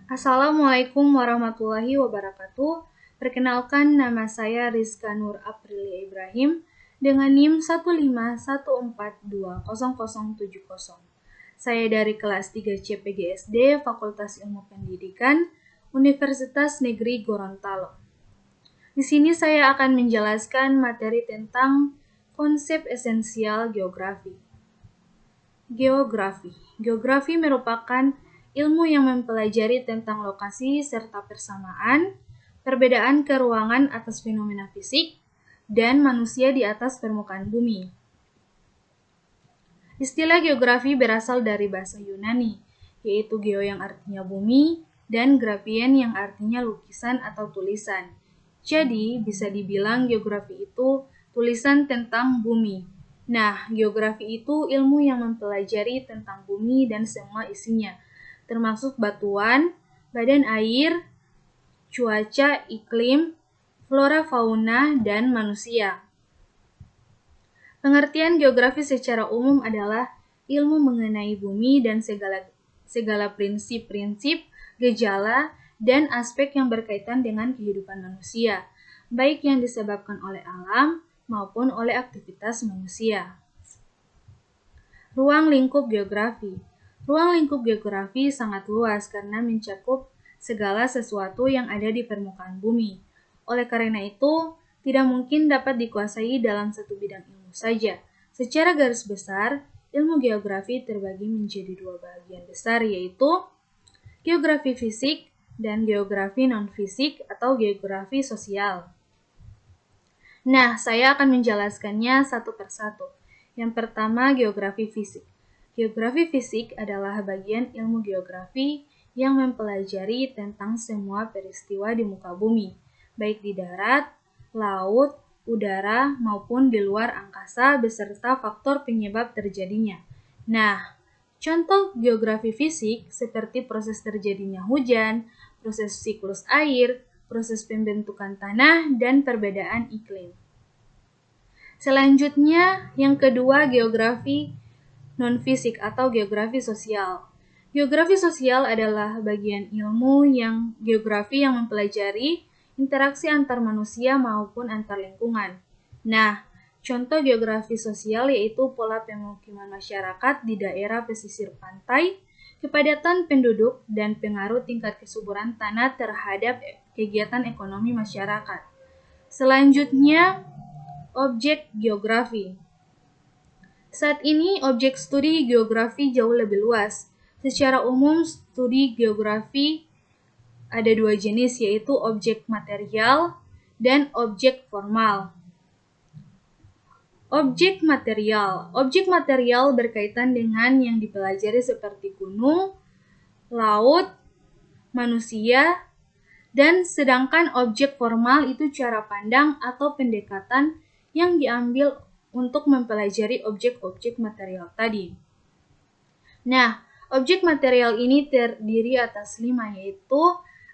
Assalamualaikum warahmatullahi wabarakatuh. Perkenalkan, nama saya Rizka Nur Aprilia Ibrahim dengan NIM 151420070. Saya dari kelas 3 CPGSD Fakultas Ilmu Pendidikan Universitas Negeri Gorontalo. Di sini saya akan menjelaskan materi tentang konsep esensial geografi. Geografi merupakan ilmu yang mempelajari tentang lokasi serta persamaan, perbedaan keruangan atas fenomena fisik, dan manusia di atas permukaan bumi. Istilah geografi berasal dari bahasa Yunani, yaitu geo yang artinya bumi, dan graphien yang artinya lukisan atau tulisan. Jadi, bisa dibilang geografi itu tulisan tentang bumi. Nah, geografi itu ilmu yang mempelajari tentang bumi dan semua isinya, termasuk batuan, badan air, cuaca, iklim, flora fauna, dan manusia. Pengertian geografi secara umum adalah ilmu mengenai bumi dan segala prinsip-prinsip, gejala, dan aspek yang berkaitan dengan kehidupan manusia, baik yang disebabkan oleh alam maupun oleh aktivitas manusia. Ruang lingkup geografi. Ruang lingkup geografi sangat luas karena mencakup segala sesuatu yang ada di permukaan bumi. Oleh karena itu, tidak mungkin dapat dikuasai dalam satu bidang ilmu saja. Secara garis besar, ilmu geografi terbagi menjadi dua bagian besar, yaitu geografi fisik dan geografi non-fisik atau geografi sosial. Nah, saya akan menjelaskannya satu persatu. Yang pertama, geografi fisik. Geografi fisik adalah bagian ilmu geografi yang mempelajari tentang semua peristiwa di muka bumi, baik di darat, laut, udara, maupun di luar angkasa beserta faktor penyebab terjadinya. Nah, contoh geografi fisik seperti proses terjadinya hujan, proses siklus air, proses pembentukan tanah, dan perbedaan iklim. Selanjutnya, yang kedua, geografi non-fisik atau geografi sosial. Geografi sosial adalah bagian ilmu geografi yang mempelajari interaksi antar manusia maupun antar lingkungan. Nah, contoh geografi sosial yaitu pola pemukiman masyarakat di daerah pesisir pantai, kepadatan penduduk, dan pengaruh tingkat kesuburan tanah terhadap kegiatan ekonomi masyarakat. Selanjutnya, objek geografi. Saat ini, objek studi geografi jauh lebih luas. Secara umum, studi geografi ada dua jenis, yaitu objek material dan objek formal. Objek material berkaitan dengan yang dipelajari seperti gunung, laut, manusia, dan sedangkan objek formal itu cara pandang atau pendekatan yang diambil untuk mempelajari objek-objek material tadi. Nah, objek material ini terdiri atas 5, yaitu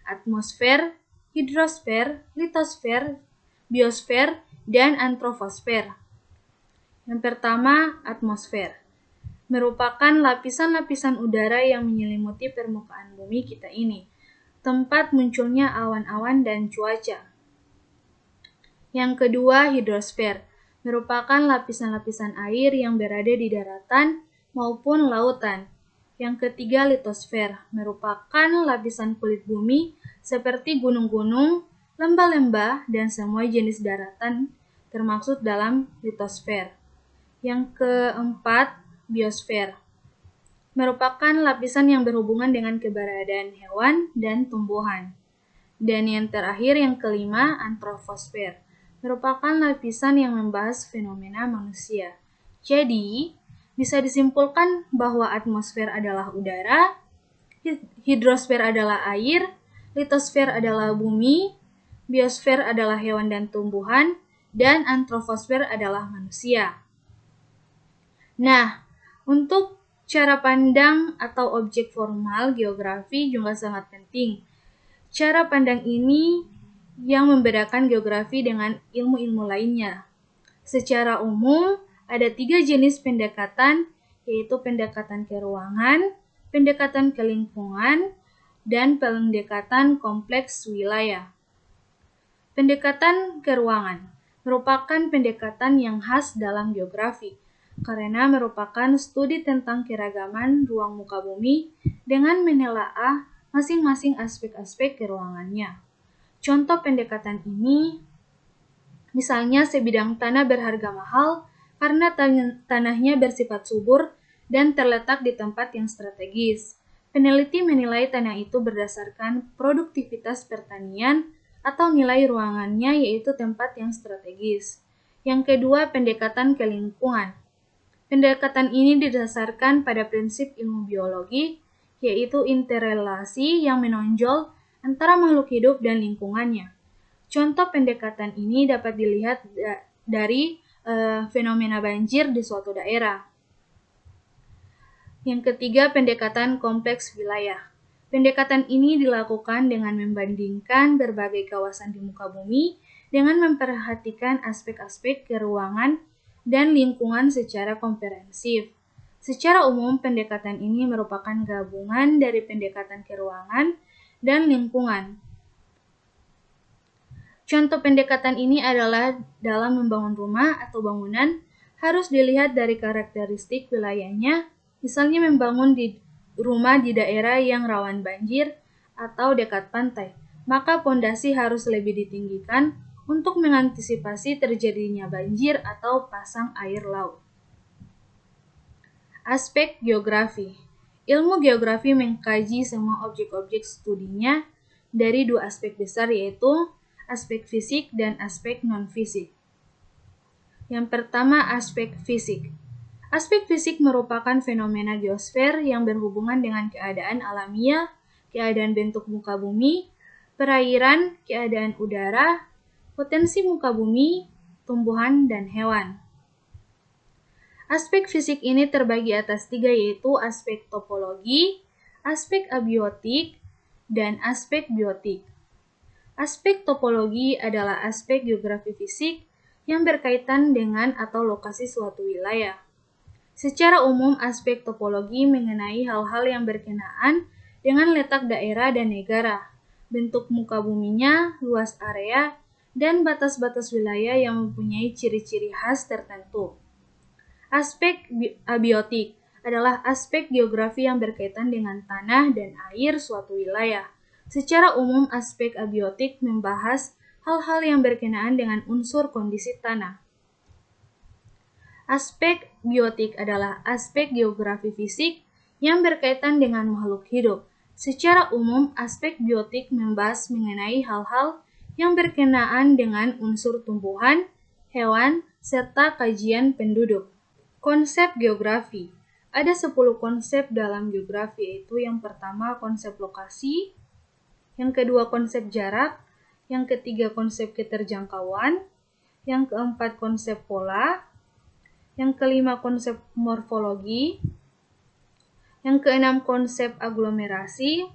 atmosfer, hidrosfer, litosfer, biosfer, dan antroposfer. Yang pertama, atmosfer. Merupakan lapisan-lapisan udara yang menyelimuti permukaan bumi kita ini, tempat munculnya awan-awan dan cuaca. Yang kedua, hidrosfer. Merupakan lapisan-lapisan air yang berada di daratan maupun lautan. Yang ketiga, litosfer. Merupakan lapisan kulit bumi seperti gunung-gunung, lembah-lembah, dan semua jenis daratan termasuk dalam litosfer. Yang keempat, biosfer. Merupakan lapisan yang berhubungan dengan keberadaan hewan dan tumbuhan. Dan yang terakhir, yang kelima, antroposfer. Merupakan lapisan yang membahas fenomena manusia. Jadi, bisa disimpulkan bahwa atmosfer adalah udara, hidrosfer adalah air, litosfer adalah bumi, biosfer adalah hewan dan tumbuhan, dan antroposfer adalah manusia. Nah, untuk cara pandang atau objek formal geografi juga sangat penting. Cara pandang ini yang membedakan geografi dengan ilmu-ilmu lainnya. Secara umum, ada 3 jenis pendekatan, yaitu pendekatan ke ruangan, pendekatan ke lingkungan, dan pendekatan kompleks wilayah. Pendekatan ke ruangan merupakan pendekatan yang khas dalam geografi, karena merupakan studi tentang keragaman ruang muka bumi dengan menelaah masing-masing aspek-aspek keruangannya. Contoh pendekatan ini, misalnya sebidang tanah berharga mahal karena tanahnya bersifat subur dan terletak di tempat yang strategis. Peneliti menilai tanah itu berdasarkan produktivitas pertanian atau nilai ruangannya, yaitu tempat yang strategis. Yang kedua, pendekatan ke lingkungan. Pendekatan ini didasarkan pada prinsip ilmu biologi, yaitu interrelasi yang menonjol antara makhluk hidup dan lingkungannya. Contoh pendekatan ini dapat dilihat dari fenomena banjir di suatu daerah. Yang ketiga, pendekatan kompleks wilayah. Pendekatan ini dilakukan dengan membandingkan berbagai kawasan di muka bumi dengan memperhatikan aspek-aspek keruangan dan lingkungan secara komprehensif. Secara umum, pendekatan ini merupakan gabungan dari pendekatan keruangan dan lingkungan. Contoh pendekatan ini adalah dalam membangun rumah atau bangunan harus dilihat dari karakteristik wilayahnya, misalnya membangun rumah di daerah yang rawan banjir atau dekat pantai, maka pondasi harus lebih ditinggikan untuk mengantisipasi terjadinya banjir atau pasang air laut. Aspek geografi. Ilmu geografi mengkaji semua objek-objek studinya dari dua aspek besar, yaitu aspek fisik dan aspek non-fisik. Yang pertama, aspek fisik. Aspek fisik merupakan fenomena geosfer yang berhubungan dengan keadaan alamiah, keadaan bentuk muka bumi, perairan, keadaan udara, potensi muka bumi, tumbuhan, dan hewan. Aspek fisik ini terbagi atas 3, yaitu aspek topologi, aspek abiotik, dan aspek biotik. Aspek topologi adalah aspek geografi fisik yang berkaitan dengan atau lokasi suatu wilayah. Secara umum, aspek topologi mengenai hal-hal yang berkenaan dengan letak daerah dan negara, bentuk muka buminya, luas area, dan batas-batas wilayah yang mempunyai ciri-ciri khas tertentu. Aspek abiotik adalah aspek geografi yang berkaitan dengan tanah dan air suatu wilayah. Secara umum, aspek abiotik membahas hal-hal yang berkenaan dengan unsur kondisi tanah. Aspek biotik adalah aspek geografi fisik yang berkaitan dengan makhluk hidup. Secara umum, aspek biotik membahas mengenai hal-hal yang berkenaan dengan unsur tumbuhan, hewan, serta kajian penduduk. Konsep geografi. Ada 10 konsep dalam geografi, yaitu yang pertama konsep lokasi, yang kedua konsep jarak, yang ketiga konsep keterjangkauan, yang keempat konsep pola, yang kelima konsep morfologi, yang keenam konsep aglomerasi,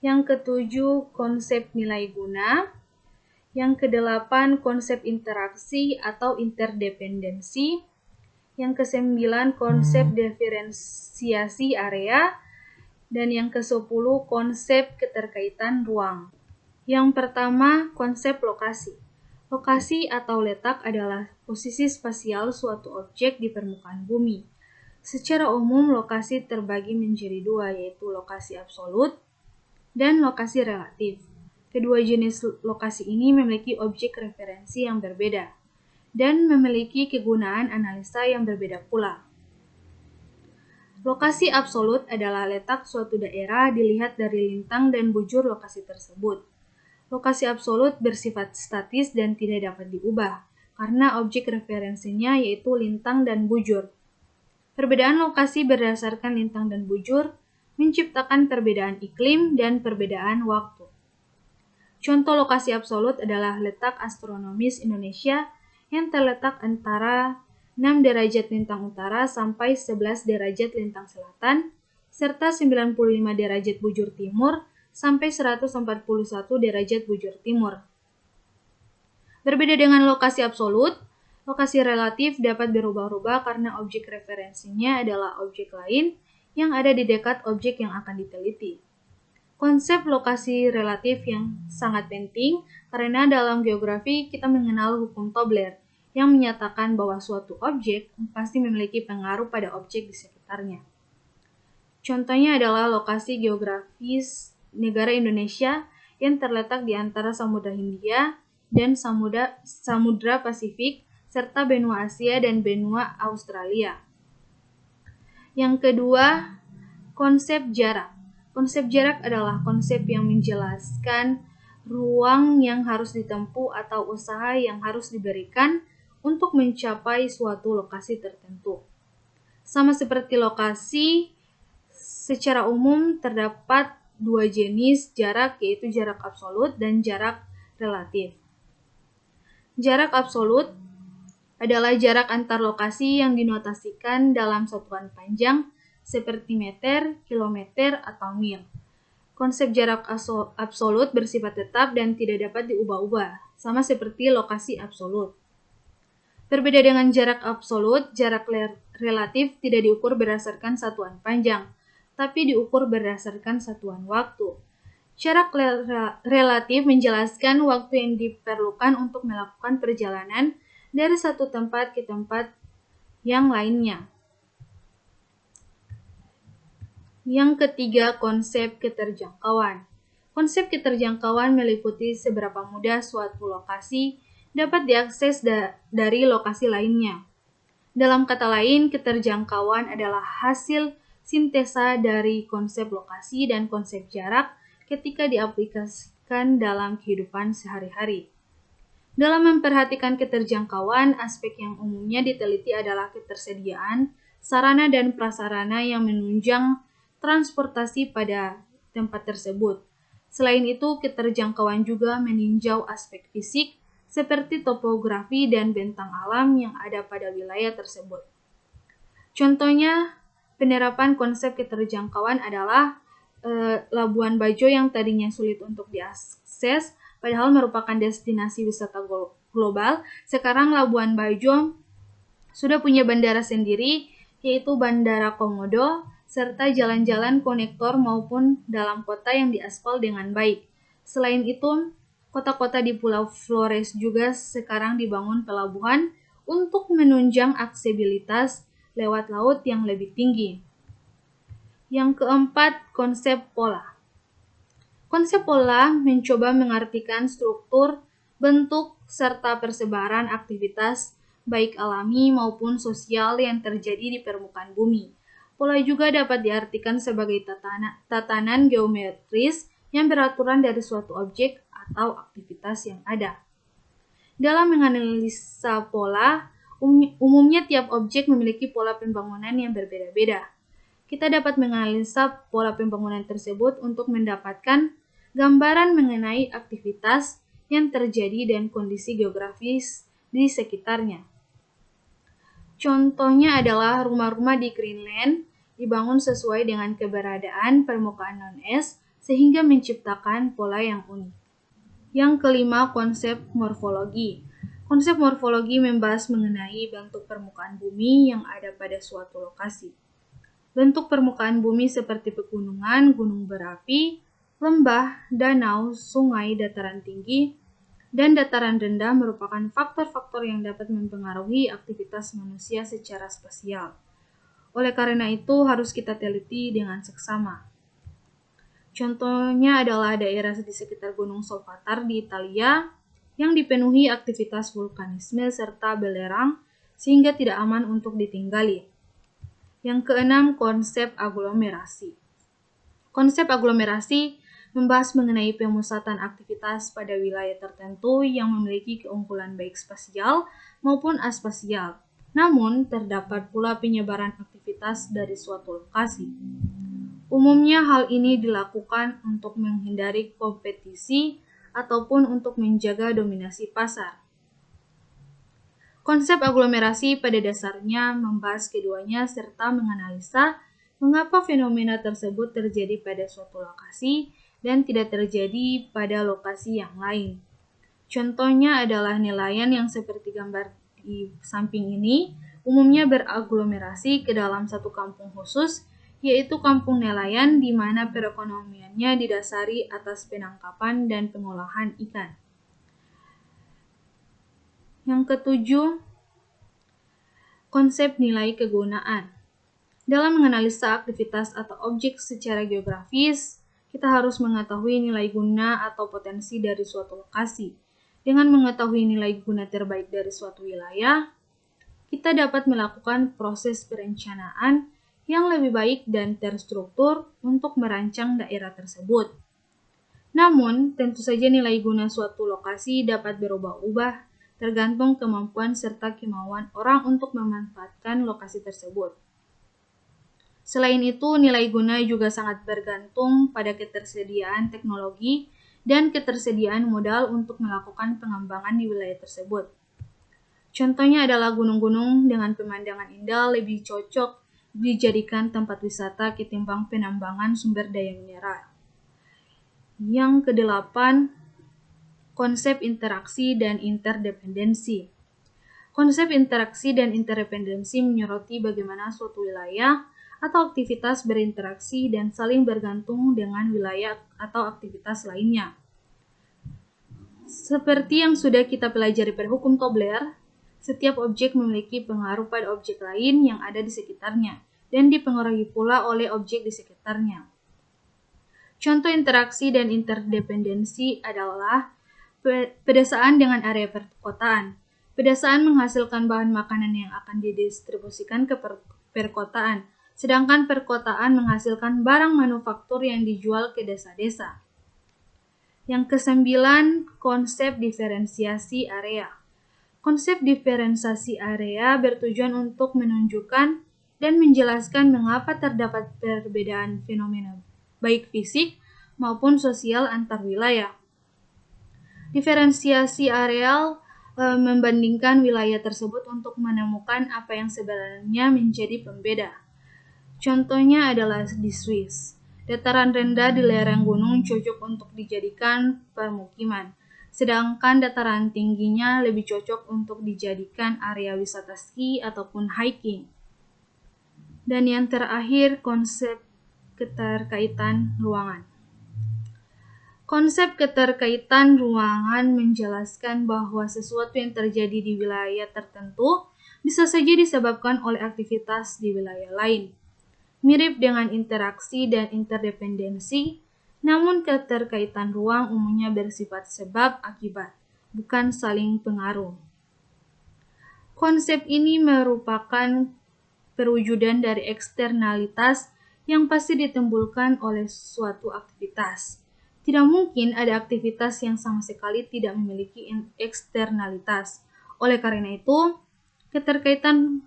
yang ketujuh konsep nilai guna, yang kedelapan konsep interaksi atau interdependensi, yang kesembilan konsep diferensiasi area, dan yang ke-10 konsep keterkaitan ruang. Yang pertama, konsep lokasi. Lokasi atau letak adalah posisi spasial suatu objek di permukaan bumi. Secara umum, lokasi terbagi menjadi 2, yaitu lokasi absolut dan lokasi relatif. Kedua jenis lokasi ini memiliki objek referensi yang berbeda dan memiliki kegunaan analisa yang berbeda pula. Lokasi absolut adalah letak suatu daerah dilihat dari lintang dan bujur lokasi tersebut. Lokasi absolut bersifat statis dan tidak dapat diubah, karena objek referensinya yaitu lintang dan bujur. Perbedaan lokasi berdasarkan lintang dan bujur menciptakan perbedaan iklim dan perbedaan waktu. Contoh lokasi absolut adalah letak astronomis Indonesia yang terletak antara 6 derajat lintang utara sampai 11 derajat lintang selatan, serta 95 derajat bujur timur sampai 141 derajat bujur timur. Berbeda dengan lokasi absolut, lokasi relatif dapat berubah-ubah karena objek referensinya adalah objek lain yang ada di dekat objek yang akan diteliti. Konsep lokasi relatif yang sangat penting karena dalam geografi kita mengenal hukum Tobler yang menyatakan bahwa suatu objek pasti memiliki pengaruh pada objek di sekitarnya. Contohnya adalah lokasi geografis negara Indonesia yang terletak di antara Samudra Hindia dan Samudra Pasifik serta benua Asia dan benua Australia. Yang kedua, konsep jarak. Konsep jarak adalah konsep yang menjelaskan ruang yang harus ditempuh atau usaha yang harus diberikan untuk mencapai suatu lokasi tertentu. Sama seperti lokasi, secara umum terdapat dua jenis jarak, yaitu jarak absolut dan jarak relatif. Jarak absolut adalah jarak antar lokasi yang dinotasikan dalam satuan panjang seperti meter, kilometer, atau mil. Konsep jarak absolut bersifat tetap dan tidak dapat diubah-ubah, sama seperti lokasi absolut. Berbeda dengan jarak absolut, jarak relatif tidak diukur berdasarkan satuan panjang, tapi diukur berdasarkan satuan waktu. Jarak relatif menjelaskan waktu yang diperlukan untuk melakukan perjalanan dari satu tempat ke tempat yang lainnya. Yang ketiga, konsep keterjangkauan. Konsep keterjangkauan meliputi seberapa mudah suatu lokasi dapat diakses dari lokasi lainnya. Dalam kata lain, keterjangkauan adalah hasil sintesa dari konsep lokasi dan konsep jarak ketika diaplikasikan dalam kehidupan sehari-hari. Dalam memperhatikan keterjangkauan, aspek yang umumnya diteliti adalah ketersediaan sarana dan prasarana yang menunjang transportasi pada tempat tersebut. Selain itu, keterjangkauan juga meninjau aspek fisik seperti topografi dan bentang alam yang ada pada wilayah tersebut. Contohnya, penerapan konsep keterjangkauan adalah Labuan Bajo yang tadinya sulit untuk diakses, padahal merupakan destinasi wisata global. Sekarang Labuan Bajo sudah punya bandara sendiri, yaitu Bandara Komodo, serta jalan-jalan konektor maupun dalam kota yang diaspal dengan baik. Selain itu, kota-kota di Pulau Flores juga sekarang dibangun pelabuhan untuk menunjang aksesibilitas lewat laut yang lebih tinggi. Yang keempat, konsep pola. Konsep pola mencoba mengartikan struktur, bentuk, serta persebaran aktivitas baik alami maupun sosial yang terjadi di permukaan bumi. Pola juga dapat diartikan sebagai tatanan geometris yang beraturan dari suatu objek atau aktivitas yang ada. Dalam menganalisa pola, umumnya tiap objek memiliki pola pembangunan yang berbeda-beda. Kita dapat menganalisa pola pembangunan tersebut untuk mendapatkan gambaran mengenai aktivitas yang terjadi dan kondisi geografis di sekitarnya. Contohnya adalah rumah-rumah di Greenland dibangun sesuai dengan keberadaan permukaan non-es sehingga menciptakan pola yang unik. Yang kelima, konsep morfologi. Konsep morfologi membahas mengenai bentuk permukaan bumi yang ada pada suatu lokasi. Bentuk permukaan bumi seperti pegunungan, gunung berapi, lembah, danau, sungai, dataran tinggi, dan dataran rendah merupakan faktor-faktor yang dapat mempengaruhi aktivitas manusia secara spasial. Oleh karena itu, harus kita teliti dengan seksama. Contohnya adalah daerah di sekitar Gunung Solfatara di Italia yang dipenuhi aktivitas vulkanisme serta belerang sehingga tidak aman untuk ditinggali. Yang keenam, konsep aglomerasi. Konsep aglomerasi membahas mengenai pemusatan aktivitas pada wilayah tertentu yang memiliki keunggulan baik spasial maupun aspasial. Namun, terdapat pula penyebaran aktivitas dari suatu lokasi. Umumnya hal ini dilakukan untuk menghindari kompetisi ataupun untuk menjaga dominasi pasar. Konsep aglomerasi pada dasarnya membahas keduanya serta menganalisa mengapa fenomena tersebut terjadi pada suatu lokasi dan tidak terjadi pada lokasi yang lain. Contohnya adalah nelayan yang seperti gambar di samping ini umumnya beraglomerasi ke dalam satu kampung khusus yaitu kampung nelayan di mana perekonomiannya didasari atas penangkapan dan pengolahan ikan. Yang ketujuh, konsep nilai kegunaan. Dalam menganalisa aktivitas atau objek secara geografis, kita harus mengetahui nilai guna atau potensi dari suatu lokasi. Dengan mengetahui nilai guna terbaik dari suatu wilayah, kita dapat melakukan proses perencanaan yang lebih baik dan terstruktur untuk merancang daerah tersebut. Namun, tentu saja nilai guna suatu lokasi dapat berubah-ubah tergantung kemampuan serta kemauan orang untuk memanfaatkan lokasi tersebut. Selain itu, nilai guna juga sangat bergantung pada ketersediaan teknologi dan ketersediaan modal untuk melakukan pengembangan di wilayah tersebut. Contohnya adalah gunung-gunung dengan pemandangan indah lebih cocok dijadikan tempat wisata ketimbang penambangan sumber daya mineral. Yang kedelapan, konsep interaksi dan interdependensi. Konsep interaksi dan interdependensi menyoroti bagaimana suatu wilayah atau aktivitas berinteraksi dan saling bergantung dengan wilayah atau aktivitas lainnya. Seperti yang sudah kita pelajari pada hukum Tobler, setiap objek memiliki pengaruh pada objek lain yang ada di sekitarnya dan dipengaruhi pula oleh objek di sekitarnya. Contoh interaksi dan interdependensi adalah pedesaan dengan area perkotaan. Pedesaan menghasilkan bahan makanan yang akan didistribusikan ke perkotaan, sedangkan perkotaan menghasilkan barang manufaktur yang dijual ke desa-desa. Yang kesembilan, konsep diferensiasi area. Konsep diferensiasi area bertujuan untuk menunjukkan dan menjelaskan mengapa terdapat perbedaan fenomena baik fisik maupun sosial antar wilayah. Diferensiasi areal membandingkan wilayah tersebut untuk menemukan apa yang sebenarnya menjadi pembeda. Contohnya adalah di Swiss. Dataran rendah di lereng gunung cocok untuk dijadikan permukiman, sedangkan dataran tingginya lebih cocok untuk dijadikan area wisata ski ataupun hiking. Dan yang terakhir, konsep keterkaitan ruangan. Konsep keterkaitan ruangan menjelaskan bahwa sesuatu yang terjadi di wilayah tertentu bisa saja disebabkan oleh aktivitas di wilayah lain. Mirip dengan interaksi dan interdependensi, namun keterkaitan ruang umumnya bersifat sebab akibat, bukan saling pengaruh. Konsep ini merupakan perwujudan dari eksternalitas yang pasti ditimbulkan oleh suatu aktivitas. Tidak mungkin ada aktivitas yang sama sekali tidak memiliki eksternalitas. Oleh karena itu, keterkaitan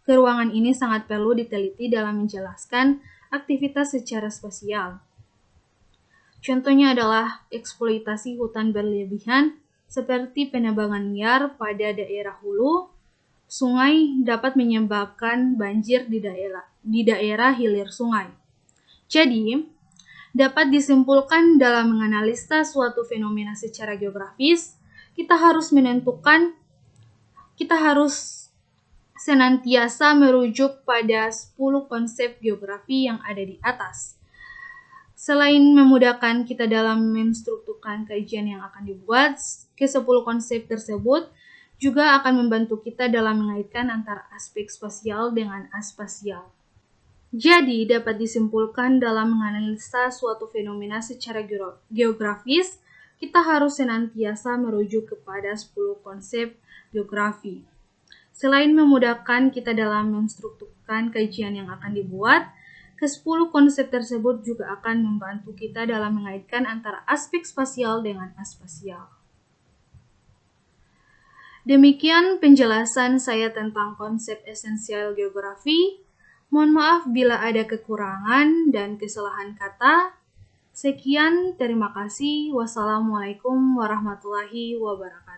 keruangan ini sangat perlu diteliti dalam menjelaskan aktivitas secara spasial. Contohnya adalah eksploitasi hutan berlebihan seperti penebangan liar pada daerah hulu sungai dapat menyebabkan banjir di daerah hilir sungai. Jadi, dapat disimpulkan dalam menganalisa suatu fenomena secara geografis, kita harus senantiasa merujuk pada 10 konsep geografi yang ada di atas. Selain memudahkan kita dalam menstrukturkan kajian yang akan dibuat, ke-10 konsep tersebut juga akan membantu kita dalam mengaitkan antara aspek spasial dengan aspasial. Jadi, dapat disimpulkan dalam menganalisa suatu fenomena secara geografis, kita harus senantiasa merujuk kepada 10 konsep geografi. Selain memudahkan kita dalam menstrukturkan kajian yang akan dibuat, ke-10 konsep tersebut juga akan membantu kita dalam mengaitkan antara aspek spasial dengan aspasial. Demikian penjelasan saya tentang konsep esensial geografi. Mohon maaf bila ada kekurangan dan kesalahan kata. Sekian, terima kasih. Wassalamualaikum warahmatullahi wabarakatuh.